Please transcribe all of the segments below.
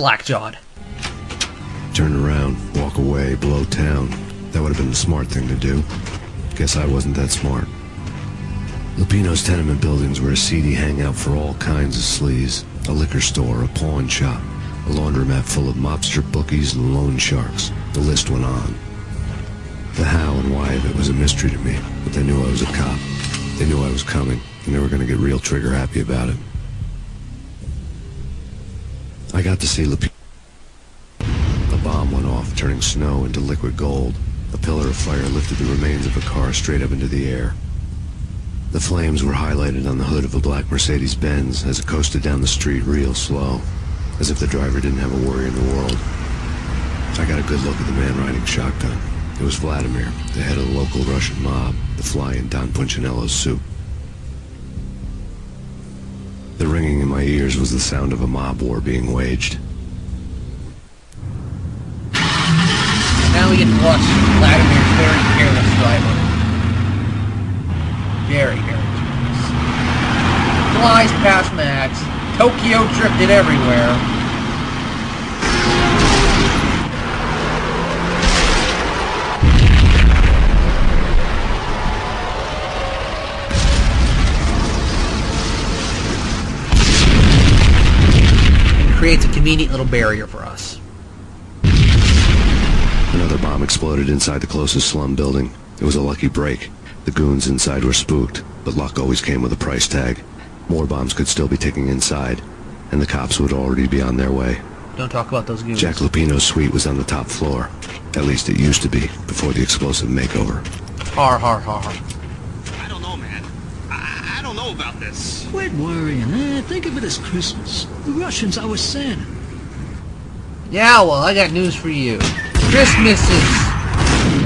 slack-jawed. Turn around, walk away, blow town. That would have been the smart thing to do. Guess I wasn't that smart. Lupino's tenement buildings were a seedy hangout for all kinds of sleaze. A liquor store, a pawn shop, a laundromat full of mobster bookies and loan sharks. The list went on. The how and why of it was a mystery to me, but they knew I was a cop. They knew I was coming, and they were going to get real trigger-happy about it. I got to see Lupino. A bomb went off, turning snow into liquid gold. A pillar of fire lifted the remains of a car straight up into the air. The flames were highlighted on the hood of a black Mercedes-Benz as it coasted down the street real slow, as if the driver didn't have a worry in the world. I got a good look at the man riding shotgun. It was Vladimir, the head of the local Russian mob, the fly in Don Punchinello's soup. The ringing in my ears was the sound of a mob war being waged. Now we get to watch Vladimir's very careless driver. Very careless. Flies past Max. Tokyo drifted everywhere. And creates a convenient little barrier for us. Another bomb exploded inside the closest slum building. It was a lucky break. The goons inside were spooked, but luck always came with a price tag. More bombs could still be ticking inside, and the cops would already be on their way. Don't talk about those goons. Jack Lupino's suite was on the top floor. At least it used to be, before the explosive makeover. Har, har, har. I don't know, man. I don't know about this. Quit worrying, eh? Think of it as Christmas. The Russians are Santa. Yeah, well, I got news for you. Christmas is...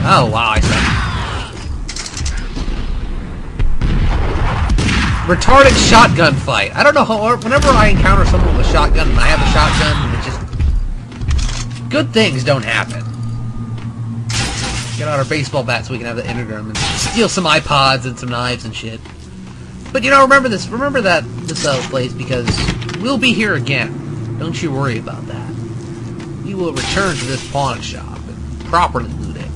Oh, wow, I said... Retarded shotgun fight. I don't know how... Whenever I encounter someone with a shotgun and I have a shotgun, it just... Good things don't happen. Get out our baseball bats so we can have the intergram and steal some iPods and some knives and shit. But, you know, remember this. Remember that this place, because we'll be here again. Don't you worry about that. We will return to this pawn shop and properly loot it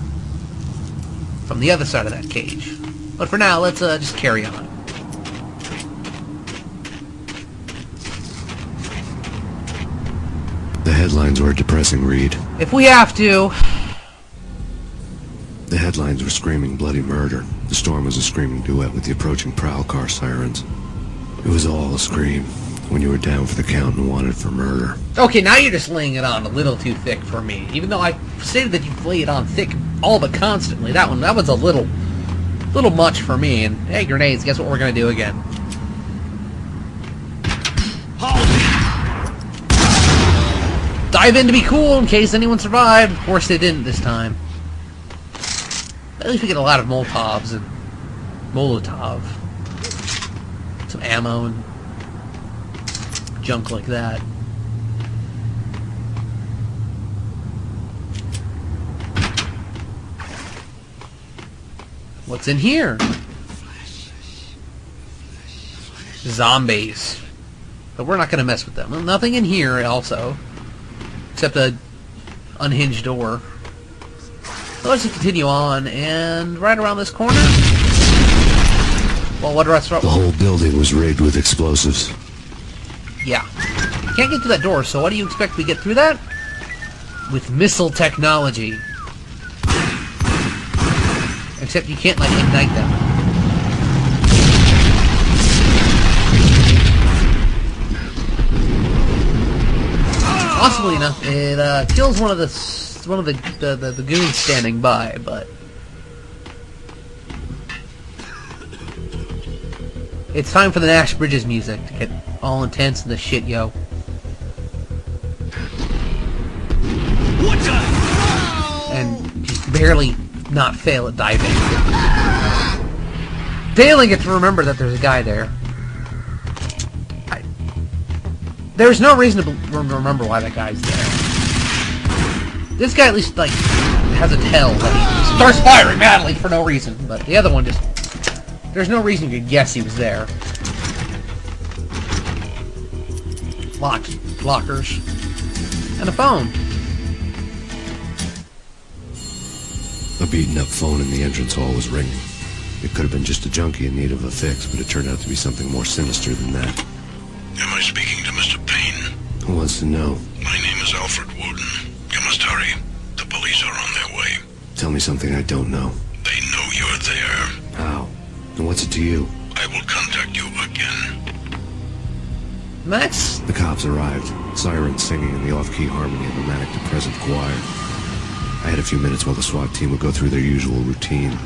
from the other side of that cage. But for now, let's just carry on. The headlines were a depressing read. If we have to. The headlines were screaming bloody murder. The storm was a screaming duet with the approaching prowl car sirens. It was all a scream when you were down for the count and wanted for murder. Okay, now you're just laying it on a little too thick for me. Even though I stated that you lay it on thick all but constantly. That was a little much for me. And hey, grenades, guess what we're gonna do again? Dive in to be cool in case anyone survived. Of course they didn't this time. At least we get a lot of Molotovs and Molotov. Some ammo and junk like that. What's in here? Zombies. But we're not going to mess with them. Well, nothing in here also. Except a unhinged door. So let's just continue on, and right around this corner... Well, what restaurant? The whole building was rigged with explosives. Yeah. Can't get through that door, so what do you expect we get through that? With missile technology. Except you can't, like, ignite them. Possibly enough, it kills one of the goons standing by, but it's time for the Nash Bridges music to get all intense in the shit, yo. What the? And just barely not fail at diving. Failing it to remember that there's a guy there. There's no reason to remember why that guy's there. This guy at least, like, has a tell that he starts firing madly for no reason, but the other one just... There's no reason you could guess he was there. Lockers. And a phone. A beaten-up phone in the entrance hall was ringing. It could have been just a junkie in need of a fix, but it turned out to be something more sinister than that. Am I speaking to Mr. Payne? Who wants to know? My name is Alfred Woden. You must hurry. The police are on their way. Tell me something I don't know. They know you're there. How? And what's it to you? I will contact you again. Max? The cops arrived, sirens singing in the off-key harmony of a manic-depressive choir. I had a few minutes while the SWAT team would go through their usual routine.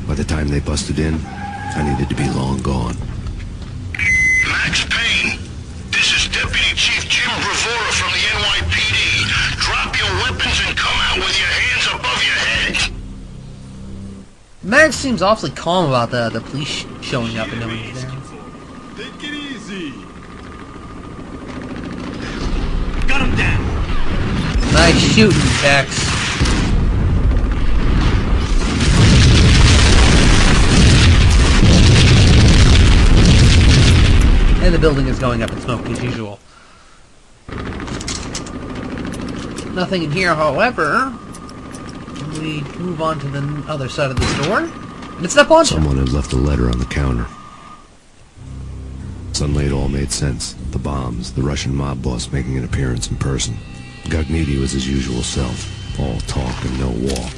By the time they busted in, I needed to be long gone. Max Payne, this is Deputy Chief Jim Bravura from the NYPD. Drop your weapons and come out with your hands above your head. Max seems awfully calm about the police showing up and knowing he's there. Take it easy. Got him down. Nice shooting, Tex. And the building is going up in smoke as usual. Nothing in here, however. We move on to the other side of this door. And it's up on. Someone had left a letter on the counter. Suddenly it all made sense. The bombs, the Russian mob boss making an appearance in person. Gagniti was his usual self. All talk and no walk.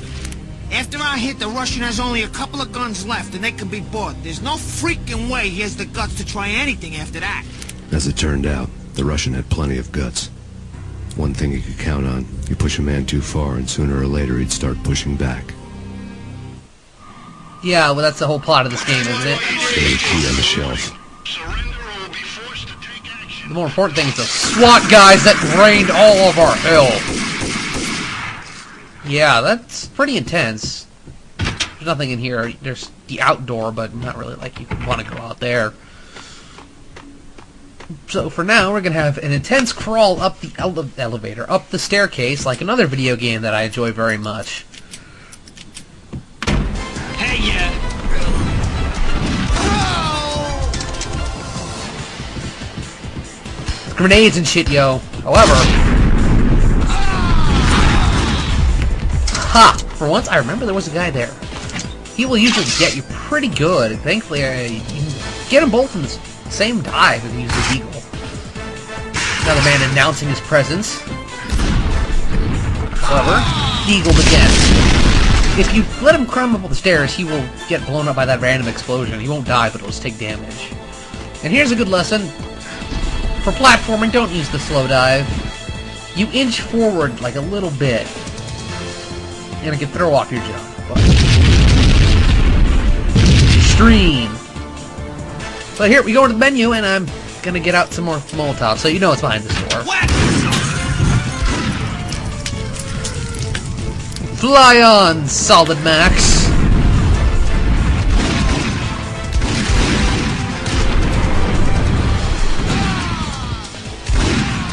After our hit, the Russian has only a couple of guns left, and they can be bought. There's no freaking way he has the guts to try anything after that. As it turned out, the Russian had plenty of guts. One thing you could count on, you push a man too far and sooner or later he'd start pushing back. Yeah, well that's the whole plot of this game, isn't it? Stay key on the shelf. Surrender or will be forced to take action. The more important thing is the SWAT guys that drained all of our health. Yeah, that's pretty intense. There's nothing in here. There's the outdoor, but not really like you want to go out there. So for now, we're going to have an intense crawl up the elevator, up the staircase, like another video game that I enjoy very much. Hey, yeah. Grenades and shit, yo. However... Ha! For once, I remember there was a guy there. He will usually get you pretty good. Thankfully, you can get them both in the same dive if you use the Eagle. Another man announcing his presence. However, Eagled again. If you let him climb up the stairs, he will get blown up by that random explosion. He won't die, but he'll just take damage. And here's a good lesson. For platforming, don't use the slow dive. You inch forward like a little bit. And it can throw off your jump. Extreme. So here, we go into the menu, and I'm gonna get out some more Molotovs, so you know it's behind this door. Fly on, Solid Max!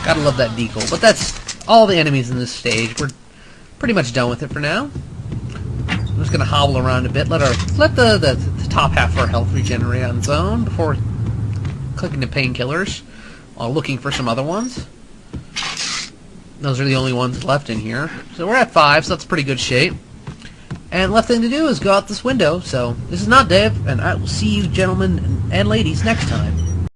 Gotta love that decal. But that's all the enemies in this stage. We're pretty much done with it for now. I'm just gonna hobble around a bit, let the top half of our health regenerate on its own before clicking to painkillers while looking for some other ones. Those are the only ones left in here. So we're at 5, so that's pretty good shape. And left thing to do is go out this window. So this is not Dave, and I will see you gentlemen and ladies next time.